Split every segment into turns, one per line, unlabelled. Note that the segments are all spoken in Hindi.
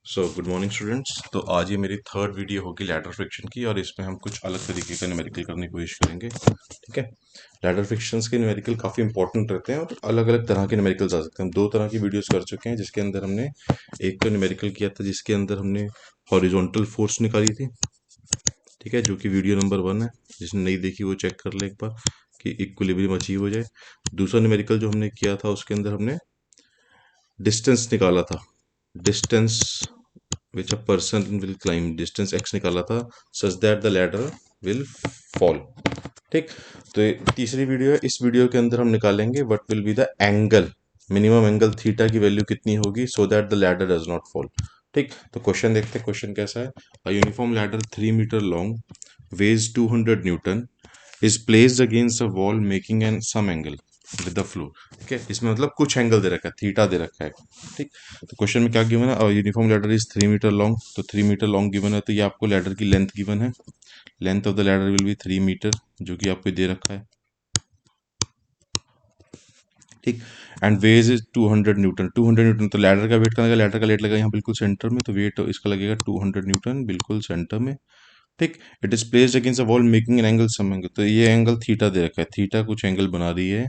Good morning students. तो आज ये मेरी थर्ड वीडियो होगी लैडर फ्रिक्शन की, और इसमें हम कुछ अलग तरीके का न्यूमेरिकल करने की कोशिश करेंगे। ठीक है। लैडर फ्रिक्शंस के न्यूमेरिकल काफ़ी इंपॉर्टेंट रहते हैं और अलग अलग तरह के न्यूमेरिकल्स आ सकते हैं। हम दो तरह की वीडियोस कर चुके हैं, जिसके अंदर हमने एक तो न्यूमेरिकल किया था जिसके अंदर हमने हॉरिजॉन्टल फोर्स निकाली थी। ठीक है, जो कि वीडियो नंबर 1 है। जिसने नहीं देखी वो चेक कर ले एक बार कि इक्विलिब्रियम अचीव हो जाए। दूसरा न्यूमेरिकल जो हमने किया था उसके अंदर हमने डिस्टेंस निकाला था। Distance which a person will climb, distance x निकाला था, such that the ladder will fall। ठीक। तो ये तीसरी वीडियो है। इस वीडियो के अंदर हम निकालेंगे what will be the angle, minimum angle theta की वैल्यू कितनी होगी so that the ladder does not fall. ठीक। तो क्वेश्चन देखते हैं। क्वेश्चन कैसा है। A uniform ladder 3 metre long weighs 200 newton is placed against a wall making an some angle with the floor. ठीक है, इसमें मतलब कुछ एंगल दे रखा है, थीटा दे रखा है। ठीक। तो क्वेश्चन में क्या गिवन है। Uniform ladder is 3 metre long. तो 3 मीटर लॉन्ग गिवन है, तो ये आपको लैडर की लेंथ गिवन है। Length of the ladder will be 3 metre, जो कि आपको दे रखा है। ठीक। And weighs is 200 newton. 200 newton, तो लैडर का वेट का लगेगा, लैडर का लेट लगेगा यहाँ बिल्कुल सेंटर में, तो वेट इसका लगेगा 200 न्यूटन बिल्कुल सेंटर में। ठीक। It is placed against a wall making an angle some angle, तो ये एंगल थीटा दे रखा है, थीटा कुछ एंगल बना रही है।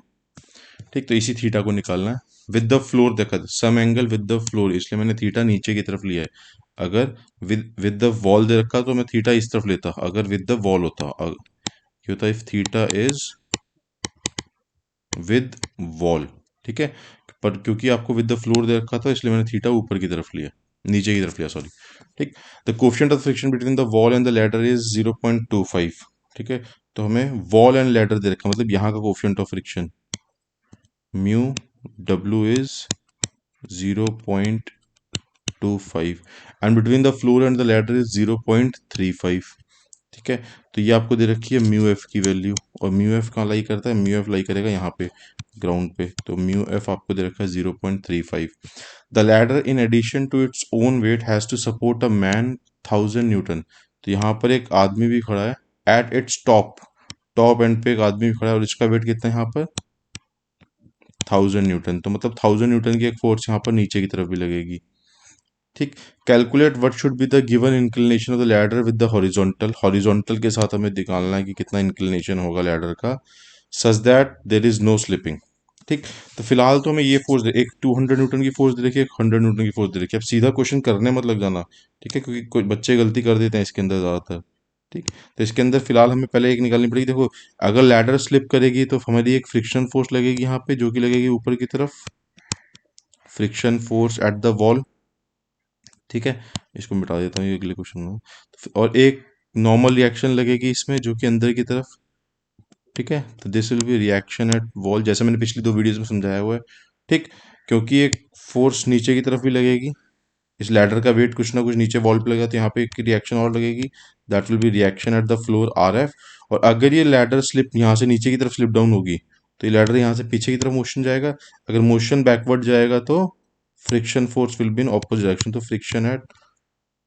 ठीक। तो इसी थीटा को निकालना है। विद द फ्लोर देखा, some angle with the floor, इसलिए मैंने थीटा नीचे की तरफ लिया है। अगर विद द वॉल दे रखा तो मैं थीटा इस तरफ लेता, अगर विद द वॉल होता क्या होता, if theta is with wall. ठीक है। पर क्योंकि आपको विद द फ्लोर दे रखा था, इसलिए मैंने थीटा ऊपर की तरफ लिया, नीचे की तरफ लिया, सॉरी। ठीक। The coefficient of friction between the wall and the ladder is 0.25। ठीक है। तो हमें वॉल एंड लैडर दे रखा, मतलब यहाँ का coefficient of friction mu W is 0.25 and between the floor and the ladder is 0.35। ठीक है। तो ये आपको दे रखी है म्यू एफ की वैल्यू, और म्यू एफ कहाँ लाई करता है, म्यू एफ लाई करेगा यहाँ पे ग्राउंड पे, तो म्यू एफ आपको दे रखा है 0.35। The ladder in addition to its own weight has to support a man 1000 newton. तो यहाँ पर एक आदमी भी खड़ा है at its top, top end पे एक आदमी भी खड़ा है, और इसका वेट कितना है यहाँ पर 1000 न्यूटन। तो मतलब 1000 न्यूटन की एक फोर्स यहाँ पर नीचे की तरफ भी लगेगी। ठीक। Calculate what should be the given inclination of the ladder with the horizontal, horizontal के साथ हमें निकालना है कि कितना इंक्लिनेशन होगा लैडर का, such that there is no slipping. ठीक। तो फिलहाल तो हमें ये फोर्स दे, एक 200 न्यूटन की फोर्स दे रखी है, एक 100 न्यूटन की फोर्स दे रखी है। अब सीधा क्वेश्चन करने मत लग जाना। ठीक है, क्योंकि कोई बच्चे गलती कर देते हैं इसके अंदर ज़्यादातर। ठीक। तो इसके अंदर फिलहाल हमें पहले एक निकालनी पड़ेगी। देखो, अगर लैडर स्लिप करेगी तो हमारी एक फ्रिक्शन फोर्स लगेगी यहाँ पे, जो कि लगेगी ऊपर की तरफ, friction force at the wall. ठीक है। इसको मिटा देता हूँ ये अगले क्वेश्चन में। और एक नॉर्मल रिएक्शन लगेगी इसमें, जो कि अंदर की तरफ। ठीक है। तो this will B reaction at wall, जैसे मैंने पिछली दो वीडियोस में समझाया हुआ है। ठीक। क्योंकि एक फोर्स नीचे की तरफ भी लगेगी, इस लैडर का वेट कुछ ना कुछ नीचे वॉल पे लगा, तो यहाँ पे एक रिएक्शन और लगेगी, that will B reaction at the floor R F. और अगर ये लैडर स्लिप यहाँ से नीचे की तरफ स्लिप डाउन होगी, तो ये लैडर यहाँ से पीछे की तरफ मोशन जाएगा। अगर मोशन बैकवर्ड जाएगा तो friction force will be in opposite direction, तो फ्रिक्शन एट,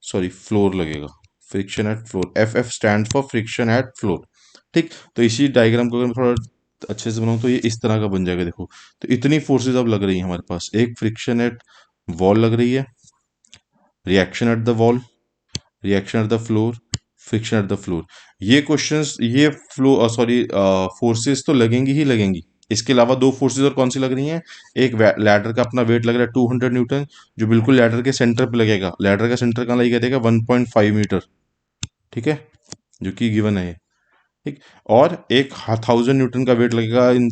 सॉरी, फ्लोर लगेगा। Friction at floor, F F stand for friction at floor. ठीक। तो इसी डायग्राम को अगर मैं थोड़ा अच्छे से बनाऊं तो ये इस तरह का बन जाएगा। देखो, तो इतनी फोर्सेज अब लग रही है हमारे पास। एक फ्रिक्शन एट वॉल लग रही है, reaction at the wall, reaction at the floor, friction at the floor. ये क्वेश्चंस, ये फ्लो, सॉरी, फोर्सेस तो लगेंगी ही लगेंगी। इसके अलावा दो फोर्सेस और कौन सी लग रही हैं। एक लैडर का अपना वेट लग रहा है 200 न्यूटन, जो बिल्कुल लैडर के सेंटर पे लगेगा। लैडर का सेंटर कहाँ लगेगा, देगा 1.5 मीटर। ठीक है, जो कि गिवन है ये। ठीक। और एक 1000 न्यूटन का वेट लगेगा इन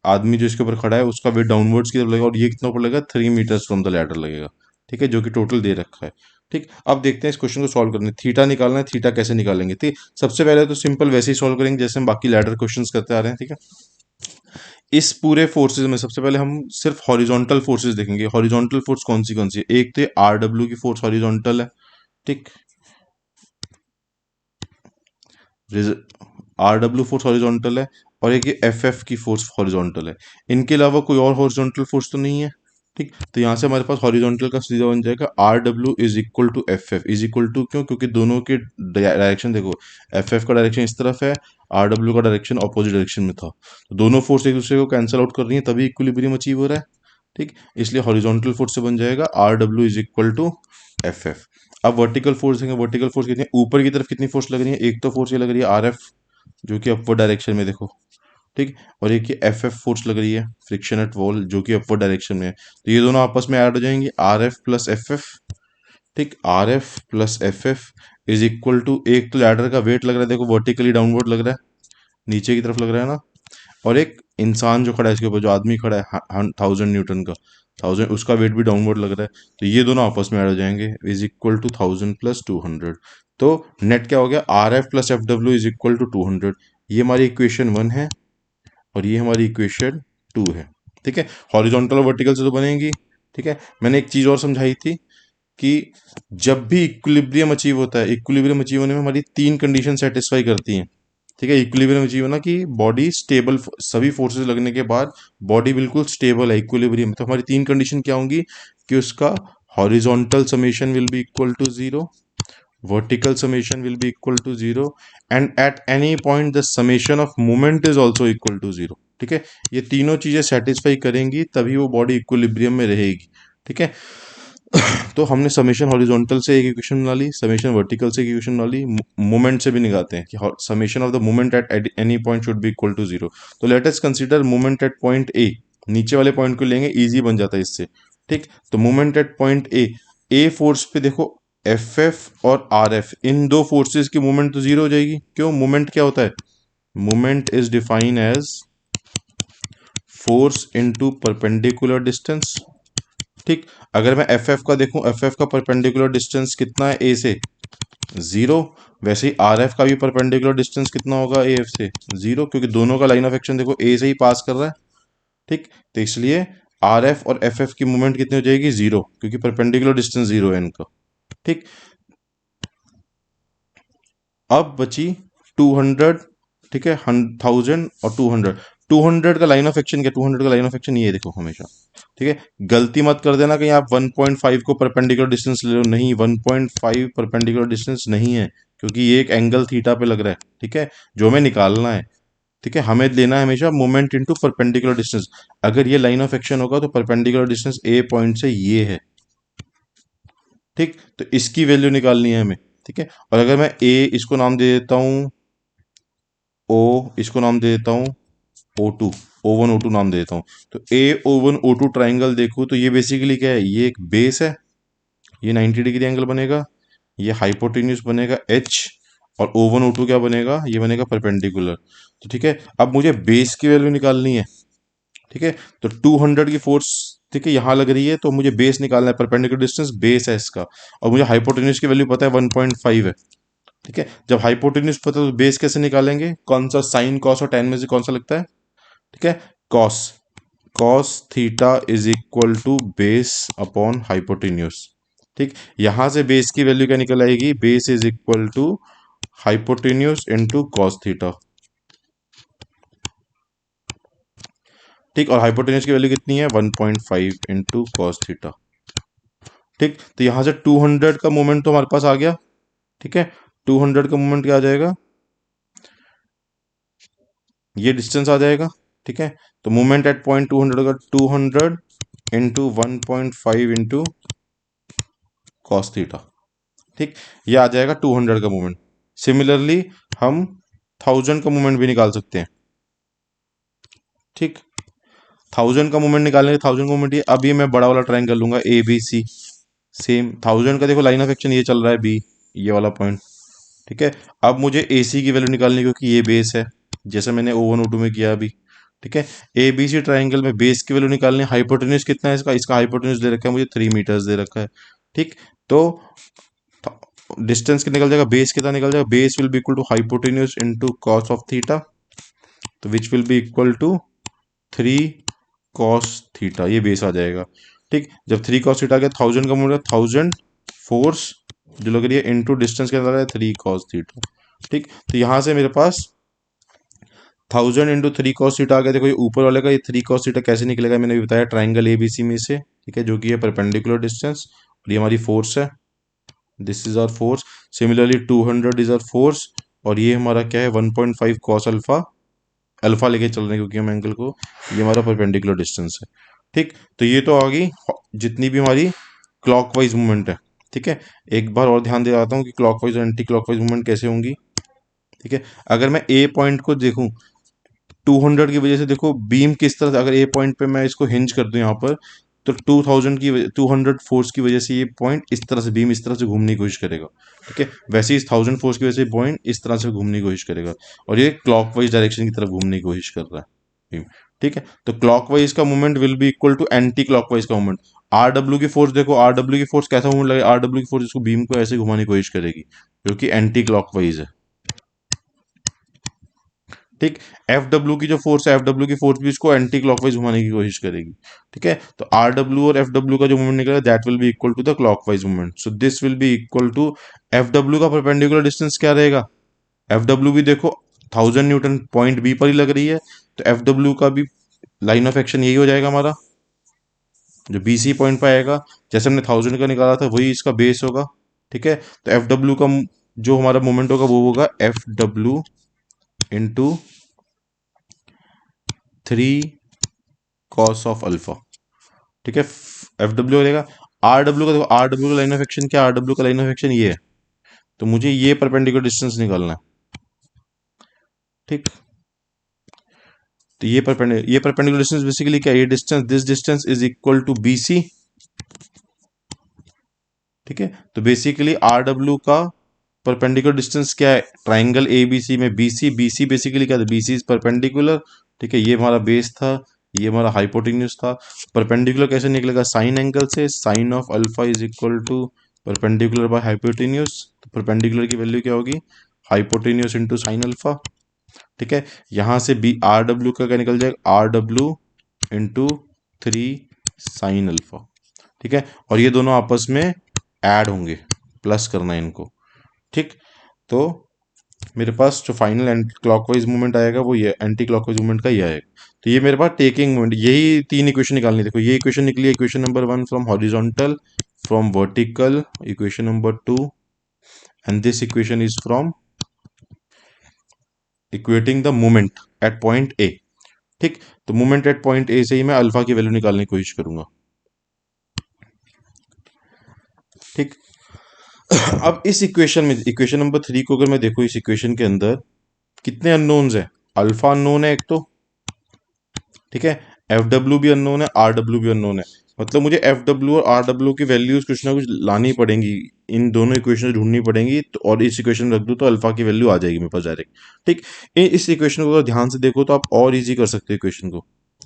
आदमी जो इसके ऊपर खड़ा है, उसका वेट डाउनवर्ड्स की तरफ लगेगा, और ये कितना ऊपर लगेगा 3 मीटर्स फ्रॉम द लैडर लगेगा। ठीक है, जो कि टोटल दे रखा है। ठीक। अब देखते हैं इस क्वेश्चन को सॉल्व करने। थीटा निकालना है, थीटा कैसे निकालेंगे। ठीक। सबसे पहले तो सिंपल वैसे ही सॉल्व करेंगे जैसे हम बाकी लैडर क्वेश्चंस करते आ रहे हैं। ठीक है। इस पूरे फोर्सेज में सबसे पहले हम सिर्फ हॉरिजॉन्टल फोर्सेज देखेंगे। हॉरिजॉन्टल फोर्स कौन सी है। एक तो आर डब्ल्यू की फोर्स हॉरिजॉन्टल है। ठीक। आर डब्ल्यू फोर्स हॉरिजॉन्टल है, और एक एफ एफ की फोर्स हॉरिजॉन्टल है। इनके अलावा कोई और हॉरिजॉन्टल फोर्स तो नहीं है। ठीक। तो यहाँ से हमारे पास हॉरिजॉन्टल का सीधा बन जाएगा R W is equal to F F. Is equal to क्यों, क्योंकि दोनों के डायरेक्शन देखो, एफ एफ का डायरेक्शन इस तरफ है, आर डब्ल्यू का डायरेक्शन अपोजिट डायरेक्शन में था, तो दोनों फोर्स एक दूसरे को कैंसिल आउट कर रही है, तभी इक्विलिब्रियम अचीव हो रहा है। ठीक। इसलिए हॉरिजॉन्टल फोर्स से बन जाएगा R W is equal to F F. अब वर्टिकल फोर्स देंगे, वर्टिकल फोर्स कितनी है, ऊपर की तरफ कितनी फोर्स लग रही है, एक तो फोर्स ये लग रही है आर एफ जो कि अपवर्ड डायरेक्शन में देखो, ठीक, और एक ये एफ एफ फोर्स लग रही है फ्रिक्शन एट वॉल जो कि अपवर्ड डायरेक्शन में है। तो ये दोनों आपस में ऐड हो जाएंगे, R F plus F F, ठीक, R F plus F F is equal to, एक तो लैडर का वेट लग रहा है देखो वर्टिकली डाउनवर्ड लग रहा है, नीचे की तरफ लग रहा है ना, और एक इंसान जो खड़ा है इसके ऊपर, जो आदमी खड़ा है 1000 न्यूटन का, 1000 उसका वेट भी डाउनवर्ड लग रहा है। तो ये दोनों आपस में ऐड हो जाएंगे, इज इक्वल टू 1000 प्लस 200। तो नेट क्या हो गया, R F plus F W is equal to 200। ये हमारी इक्वेशन 1 है और ये हमारी इक्वेशन 2 है, ठीक है। हॉरिजॉन्टल और वर्टिकल से तो बनेगी, ठीक है। मैंने एक चीज़ और समझाई थी कि जब भी इक्विलिब्रियम अचीव होता है, इक्विलिब्रियम अचीव होने में हमारी तीन कंडीशन सेटिस्फाई करती हैं, ठीक है। इक्विलिब्रियम अचीव होना कि बॉडी स्टेबल, सभी फोर्सेस लगने के बाद बॉडी बिल्कुल स्टेबल है इक्विलिब्रियम, तो हमारी तीन कंडीशन क्या होंगी कि उसका horizontal summation will be equal to zero, vertical summation will be equal to zero, and at any point the summation of moment is also equal to zero, ठीक है। ये तीनों चीजें सेटिस्फाई करेंगी तभी वो बॉडी इक्विलिब्रियम में रहेगी, ठीक है। तो हमने समेशन हॉरिजॉन्टल से एक इक्वेशन बना ली, समेशन वर्टिकल से एक इक्वेशन बना ली, मोमेंट से भी निकालते हैं कि summation of the moment at any point should be equal to zero. तो let us consider moment at point A, नीचे वाले पॉइंट को लेंगे, इजी बन जाता है इससे, ठीक। तो moment at point a force पे देखो एफ एफ और आर एफ, इन दो फोर्सेस की मूवमेंट तो जीरो हो जाएगी, क्यों, मूवमेंट क्या होता है, movement is define as force into perpendicular distance, ठीक। अगर मैं एफ एफ का देखूं, एफ एफ का परपेंडिकुलर डिस्टेंस कितना है ए से, जीरो, वैसे ही आर एफ का भी परपेंडिकुलर डिस्टेंस कितना होगा ए एफ से, जीरो, क्योंकि दोनों का लाइन ऑफ एक्शन देखो ए से ही पास कर रहा है, ठीक। तो इसलिए आर एफ और एफ एफ की मूवमेंट कितनी हो जाएगी, जीरो, क्योंकि परपेंडिकुलर डिस्टेंस जीरो है इनका, ठीक। अब बची 200, ठीक है, 1000 और 200, 200 का लाइन ऑफ एक्शन क्या, 200 का लाइन ऑफ एक्शन ये देखो हमेशा, ठीक है। गलती मत कर देना कहीं आप 1.5 को परपेंडिकुलर डिस्टेंस ले लो, नहीं 1.5 परपेंडिकुलर डिस्टेंस नहीं है, क्योंकि ये एक एंगल थीटा पे लग रहा है, ठीक है, जो हमें निकालना है, ठीक है। हमें लेना है हमेशा मोमेंट इनटू परपेंडिकुलर डिस्टेंस। अगर ये लाइन ऑफ एक्शन होगा तो परपेंडिकुलर डिस्टेंस ए पॉइंट से ये है, ठीक, तो इसकी वैल्यू निकालनी है हमें, ठीक है। और अगर मैं ए इसको नाम दे देता हूं ओ, इसको नाम दे देता हूँ ओ टू, ओ वन ओ टू नाम दे देता हूँ, तो ए ओ वन ओ टू ट्राइंगल देखूँ तो ये बेसिकली क्या है, ये एक बेस है, ये 90 डिग्री एंगल बनेगा, ये हाइपोटेन्यूस बनेगा एच, और ओ वन ओ टू क्या बनेगा, ये बनेगा परपेंडिकुलर। तो ठीक है, अब मुझे बेस की वैल्यू निकालनी है, ठीक है। तो 200 की फोर्स, ठीक है, यहाँ लग रही है, तो मुझे बेस निकालना है, परपेंडिकुलर डिस्टेंस बेस है इसका, और मुझे हाइपोटेन्यूस की वैल्यू पता है 1.5 है, ठीक है। जब हाइपोटेन्यूस पता है तो बेस कैसे निकालेंगे, कौन सा, साइन कॉस और टेन में से कौन सा लगता है, ठीक है, cos, cos theta is equal to base upon hypotenuse, ठीक। यहां से बेस की वैल्यू क्या निकल आएगी, base is equal to hypotenuse into cos theta, ठीक। और हाइपोटेन्यूस की वैल्यू कितनी है, 1.5 इंटू कॉस थीटा, ठीक। तो यहां से 200 का मोमेंट तो हमारे पास आ गया, ठीक है। 200 का मोमेंट क्या आ जाएगा, ये डिस्टेंस आ जाएगा, ठीक है। तो मोमेंट एट पॉइंट 200 का 200 इंटू 1.5 इंटू कॉस थीटा, ठीक, ये आ जाएगा 200 का मोमेंट। सिमिलरली हम 1000 का मोमेंट भी निकाल सकते हैं, ठीक। 1000 का मोमेंट निकालने के 1000 का मोमेंट, ये अब ये मैं बड़ा वाला ट्रायंगल लूंगा ए बी सी, सेम 1000 का देखो लाइन ऑफ एक्शन ये चल रहा है बी, ये वाला पॉइंट, ठीक है। अब मुझे ए सी की वैल्यू निकालनी है क्योंकि ये बेस है, जैसे मैंने ओ वन ओ टू में किया अभी, ठीक है। ए बी सी ट्राइंगल में बेस की वैल्यू निकालनी है, हाइपोटेन्यूस कितना है इसका, इसका हाइपोटेन्यूस दे रखा है मुझे 3 मीटर्स दे रखा है, ठीक। तो डिस्टेंस कितना निकल जाएगा, बेस कितना निकल जाएगा, base will be equal to hypotenuse into cos of theta, तो which will be equal to 3 cos theta, ये बेस आ जाएगा, ठीक। जब 3 कॉस थीटा आ गया, 1000 का मूल्य 1000 फोर्स जो लग रही है इनटू डिस्टेंस कितना लग रहा है 3 कॉस थीटा, ठीक। तो यहां से मेरे पास 1000 इंटू 3 कॉस थीटा आ गया, देखो ये ऊपर वाले का, ये 3 कॉस थीटा कैसे निकलेगा, मैंने भी बताया ट्राइंगल एबीसी में से, ठीक है, जो कि है परपेंडिकुलर डिस्टेंस, और ये हमारी फोर्स है, this is our force. Similarly 200 is our force, और ये हमारा क्या है 1.5 कॉस अल्फा, अल्फा लेके चल रहे हैं क्योंकि हम एंगल को, ये हमारा परपेंडिकुलर डिस्टेंस है, ठीक। तो ये तो आ गई जितनी भी हमारी क्लॉकवाइज मूवमेंट है, ठीक है, एक बार और ध्यान दिलाता हूँ कि क्लॉकवाइज और एंटी क्लॉकवाइज मूवमेंट कैसे होंगी। ठीक है, अगर मैं ए पॉइंट को देखूं 200 की वजह से, देखो बीम किस तरह से, अगर ए पॉइंट पे मैं इसको हिंज कर दूं यहाँ पर, तो 200 फोर्स की वजह से ये पॉइंट इस तरह से, बीम इस तरह से घूमने की कोशिश करेगा। ठीक है, वैसे ही इस 1000 फोर्स की वजह से पॉइंट इस तरह से घूमने की कोशिश करेगा, और ये क्लॉकवाइज डायरेक्शन की तरफ घूमने की कोशिश कर रहा है बीम। ठीक है, तो क्लॉकवाइज का movement will be equal to anti clockwise का मूवमेंट। आर डब्ल्यू की फोर्स देखो, आर डब्ल्यू की फोर्स कैसा मूवमेंट लगेगा, आर डब्ल्यू की फोर्स इसको बीम को ऐसे घुमाने की कोशिश करेगी, जो कि एंटी क्लॉकवाइज है। ठीक, एफ डब्ल्यू की जो फोर्स है, एफ डब्ल्यू की फोर्स भी इसको एंटी क्लॉकवाइज घुमाने की कोशिश करेगी। ठीक है, तो आर डब्ल्यू और एफ डब्ल्यू का जो मूवमेंट निकलेगा that will be equal to the clockwise movement. So this will be equal to, F W का परपेंडिकुलर डिस्टेंस क्या रहेगा, एफ डब्ल्यू भी देखो 1000 न्यूटन पॉइंट बी पर ही लग रही है, तो एफ डब्ल्यू का भी लाइन ऑफ एक्शन यही हो जाएगा हमारा, जो बी सी पॉइंट पर आएगा, जैसे हमने 1000 का निकाला था वही इसका बेस होगा। ठीक है, तो एफ डब्ल्यू का जो हमारा मोमेंट होगा वो होगा F W into 3 cos of alpha. ठीक है, एफ डब्ल्यू हो जाएगा। आर डब्ल्यू का देखो, आर डब्ल्यू का लाइन ऑफ एक्शन क्या, आर डब्ल्यू का लाइन ऑफ एक्शन ये है, तो मुझे ये परपेंडिकुलर डिस्टेंस निकालना है। ठीक, तो ये परपेंडिकुलर डिस्टेंस बेसिकली क्या है, ये distance, this distance is equal to B C. ठीक है, तो बेसिकली आर डब्ल्यू का परपेंडिकुलर डिस्टेंस क्या है, ट्राइंगल ए बी सी में B C, B C basically क्या था, बी सी इज परपेंडिकुलर। ठीक है, ये हमारा बेस था, ये हमारा हाइपोटेन्यूज था। परपेंडिकुलर कैसे निकलेगा, साइन एंगल से, sine of alpha is equal to perpendicular by hypotenuse. तो परपेंडिकुलर की वैल्यू क्या होगी, हाइपोटेन्यूज इंटू साइन अल्फा। ठीक है, यहां से बी आर डब्ल्यू का क्या निकल जाएगा, R W into 3 sine alpha. ठीक है, और ये दोनों आपस में ऐड होंगे, प्लस करना है इनको। ठीक, तो मेरे पास जो फाइनल एंटी क्लॉकवाइज मूवमेंट आएगा वो ये एंटी क्लॉकवाइज मूवमेंट का ये आएगा। तो ये मेरे पास टेकिंग मूवमेंट, यही 3 इक्वेशन निकालनी। देखो ये इक्वेशन निकली, equation number 1 from horizontal, from vertical, equation number 2, and this equation is from equating the movement at point ए। ठीक, तो मूवमेंट एट पॉइंट ए से ही मैं अल्फा की वैल्यू निकालने की कोशिश करूंगा। ठीक, अब इस इक्वेशन में, इक्वेशन नंबर 3 को अगर मैं देखूं, इस इक्वेशन के अंदर कितने अननोन्स है, अल्फा अननोन है एक तो, ठीक है, एफ डब्ल्यू भी अननोन है, आर डब्ल्यू भी अननोन है। मतलब मुझे एफ डब्ल्यू और आर डब्ल्यू की वैल्यूज कुछ ना कुछ लानी पड़ेंगी, इन दोनों इक्वेशन ढूंढनी पड़ेंगी, तो और इस इक्वेशन में रख दूँ तो अल्फा की वैल्यू आ जाएगी मेरे पास डायरेक्ट। ठीक, इस इक्वेशन को अगर ध्यान से देखो तो आप और इजी कर सकते हो इक्वेशन को।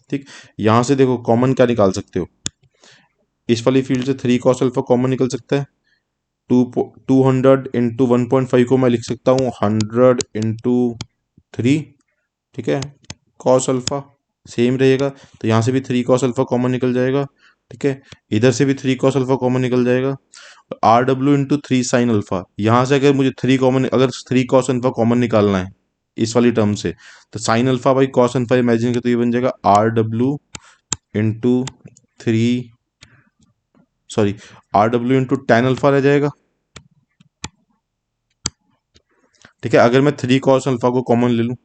ठीक, यहाँ से देखो कॉमन क्या निकाल सकते हो, इस वाली फील्ड से 3 cos अल्फा कॉमन निकल सकता है। 200 इंटू 1.5 को मैं लिख सकता हूँ 100 इंटू 3। ठीक है, कॉस अल्फा सेम रहेगा, तो यहाँ से भी 3 cos अल्फा कॉमन निकल जाएगा। ठीक है, इधर से भी 3 cos अल्फा कॉमन निकल जाएगा। R W into 3 sin alpha, यहाँ से अगर मुझे 3 कॉमन, अगर 3 cos अल्फा कॉमन निकालना है इस वाली टर्म से, तो sine alpha by cos alpha imagine करते, तो ये बन जाएगा R W into 3, sorry, R W into tan alpha रह जाएगा। ठीक है, अगर मैं 3 cos अल्फा को कॉमन ले लूँ।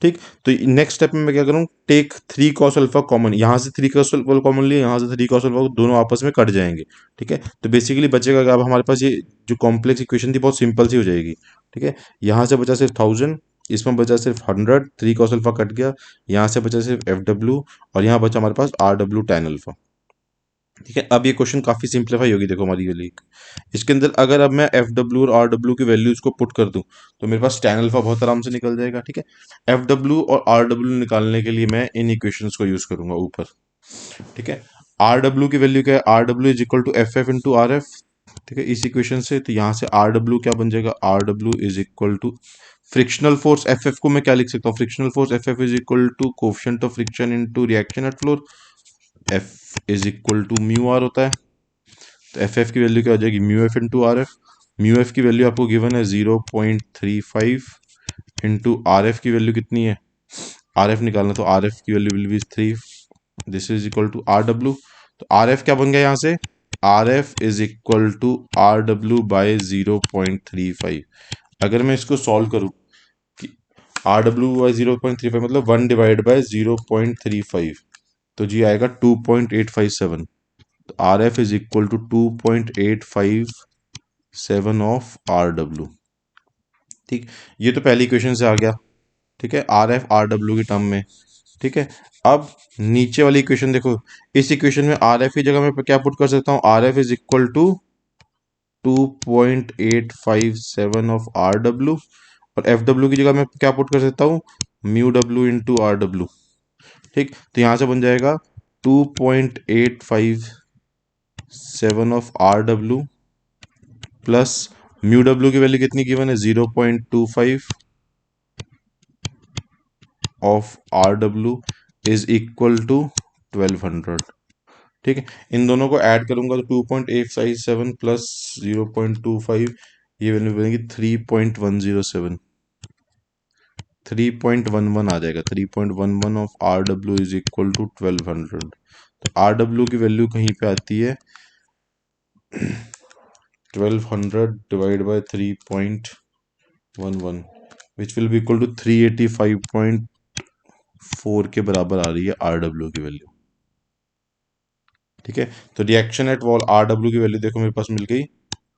ठीक, तो नेक्स्ट स्टेप में मैं क्या करूँ, टेक 3 cos अल्फा कॉमन, यहाँ से 3 cos अल्फा कॉमन लिया, यहाँ से 3 cos अल्फा, दोनों आपस में कट जाएंगे। ठीक है, तो बेसिकली बचेगा क्या, अब हमारे पास ये जो कॉम्प्लेक्स इक्वेशन थी बहुत सिंपल सी हो जाएगी। ठीक है, यहाँ से बचा सिर्फ 1000, इसमें बचा सिर्फ 100, 3 cos अल्फा कट गया, यहाँ से बचा सिर्फ एफ डब्ल्यू, और यहाँ बचा हमारे पास आर डब्ल्यू टेन अल्फा। ठीक है, अब ये क्वेश्चन काफी सिंप्लीफाई होगी, देखो हमारी वाली इसके अंदर अगर अब मैं एफ डब्ल्यू और आर डब्ल्यू की वैल्यूज को पुट कर दूं, तो मेरे पास टेन अल्फा बहुत आराम से निकल जाएगा। ठीक है, एफ डब्ल्यू और आर डब्ल्यू निकालने के लिए मैं इन इक्वेशंस को यूज करूंगा ऊपर। ठीक है, आर डब्ल्यू की वैल्यू क्या है, R W is equal to F F into R F. ठीक है, इस इक्वेशन से तो यहाँ से आर डब्ल्यू क्या बन जाएगा, R W is equal to frictional force F F को मैं क्या लिख सकता हूँ, frictional force F F is equal to coefficient of friction into reaction at floor, F is equal to mu R होता है। तो एफ एफ की वैल्यू क्या हो जाएगी, mu F into R F. Mu F की वैल्यू आपको गिवन है 0.35 इंटू आर एफ की वैल्यू कितनी है, आर एफ निकालना, तो आर एफ की value will be 3, this is equal to R W. तो आर एफ क्या बन गया यहाँ से, R F is equal to R W by 0.35। अगर मैं इसको सॉल्व करूँ कि आर डब्ल्यू बाई 0.35 मतलब 1 डिवाइड बाई 0.35, तो जी आएगा 2.857। तो R F is equal to 2.857 of R W. ठीक, ये तो पहली इक्वेशन से आ गया। ठीक है, आर एफ आर डब्ल्यू की टर्म में। ठीक है, अब नीचे वाली इक्वेशन देखो, इस इक्वेशन में आर एफ की जगह मैं क्या पुट कर सकता हूँ, R F is equal to 2.857 of R W, और एफ डब्ल्यू की जगह मैं क्या पुट कर सकता हूँ, mu W into R W. ठीक, तो यहां से बन जाएगा 2.857 of R W plus mu W की वैल्यू कितनी गिवन है, 0.25 of R W is equal to 1200। ठीक है, इन दोनों को ऐड करूंगा तो 2.857 प्लस 0.25, ये वैल्यू बनेगी 3.107, 3.11 आ जाएगा। 3.11 of R W is equal to 1200। तो आर डब्ल्यू की वैल्यू कहीं पे आती है 1200 divide by 3.11, which will be equal to 385.4 के बराबर आ रही है आर डब्ल्यू की वैल्यू। ठीक है, तो reaction at wall are W की वैल्यू देखो मेरे पास मिल गई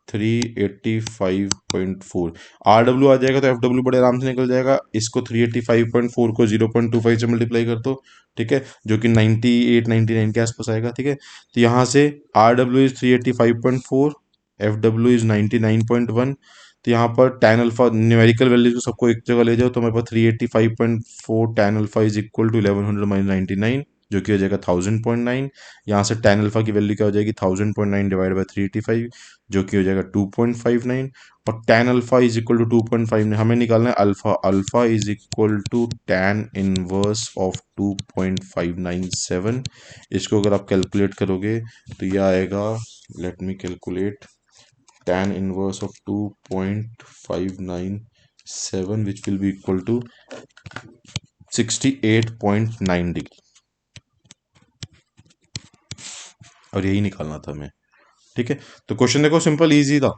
385.4। आर डब्ल्यू आ जाएगा तो एफ डब्ल्यू बड़े आराम से निकल जाएगा। इसको 385.4 को 0.25 से मल्टीप्लाई कर दो। ठीक है, जो कि 98 99 के आसपास आएगा। ठीक है, तो यहाँ से are W is 385.4, F W is 99.1। तो यहाँ पर टैन अल्फा न्यूमेरिकल वैल्यूज को सबको एक जगह ले जाओ तो हमारे पास 385.4 tan alpha is equal to 1100 minus 99, जो कि हो जाएगा 1000.9। यहाँ से टैन अल्फा की वैल्यू क्या हो जाएगी, 1000.9 डिवाइड बाई 385, जो कि हो जाएगा 2.59। और tan alpha is equal to 2.59 हमें निकालना है alpha. Alpha is equal to tan inverse of 2.597। इसको अगर आप कैलकुलेट करोगे तो यह आएगा, let me calculate, tan inverse of 2.597 which will be equal to 68.9 degree. और यही निकालना था हमें। ठीक है, तो क्वेश्चन देखो सिंपल इजी था।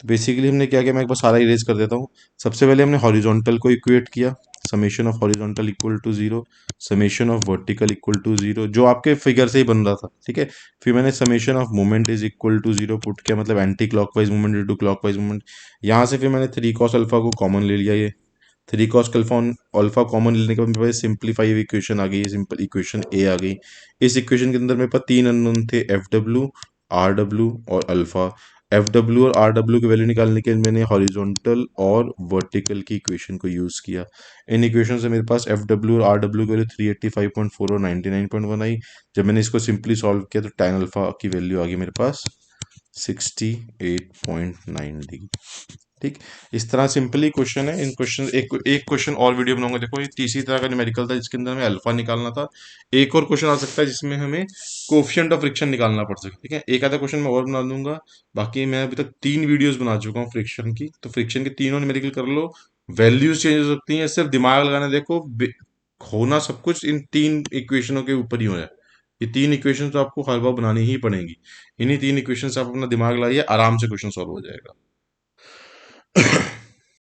तो बेसिकली हमने क्या किया, मैं एक बार सारा इरेज कर देता हूँ। सबसे पहले हमने हॉरिजॉन्टल को इक्वेट किया, summation of horizontal equal to 0, summation of vertical equal to 0, जो आपके फिगर से ही बन रहा था। ठीक है, फिर मैंने summation of moment is equal to 0 put किया, मतलब anticlockwise movement into clockwise movement. यहाँ से फिर मैंने 3 कॉस अल्फा को कॉमन ले लिया, ये 3 कॉस अल्फा अल्फा कॉमन लेने के बाद मेरे पास सिंप्लीफाई इक्वेशन आ गई, सिंपल इक्वेशन ए आ गई। इस इक्वेशन के अंदर मेरे पास 3 अननोन थे, एफ डब्ल्यू, आर डब्ल्यू और अल्फा। एफ डब्ल्यू और आर डब्ल्यू की वैल्यू निकालने के लिए मैंने हॉरिजॉन्टल और वर्टिकल की इक्वेशन को यूज़ किया। इन इक्वेशन से मेरे पास एफ डब्ल्यू और आर डब्ल्यू की वैल्यू 385.4 और 99.1 आई। जब मैंने इसको सिंपली सॉल्व किया तो टैन अल्फा की वैल्यू आ गई मेरे पास 68.9 डिग्री। ठीक, इस तरह सिंपली क्वेश्चन है। इन क्वेश्चन एक क्वेश्चन और वीडियो बनाऊंगा। देखो ये तीसरी तरह का न्यूमेरिकल था जिसके अंदर हमें अल्फा निकालना था। एक और क्वेश्चन आ सकता है जिसमें हमें कोफिशिएंट ऑफ फ्रिक्शन निकालना पड़ सकता है। ठीक है, एक आधा क्वेश्चन मैं और बना दूंगा। बाकी मैं अभी तक 3 वीडियोस बना चुका हूँ फ्रिक्शन की, तो फ्रिक्शन के तीनों न्यूमेरिकल कर लो। वैल्यूज चेंज हो सकती हैं, सिर्फ दिमाग लगाना। देखो होना सब कुछ इन 3 इक्वेशनों के ऊपर ही हो है। ये 3 इक्वेशन तो आपको हर बार बनानी ही पड़ेंगी। इन्हीं 3 इक्वेशन से आप अपना दिमाग लाइए, आराम से क्वेश्चन सॉल्व हो जाएगा।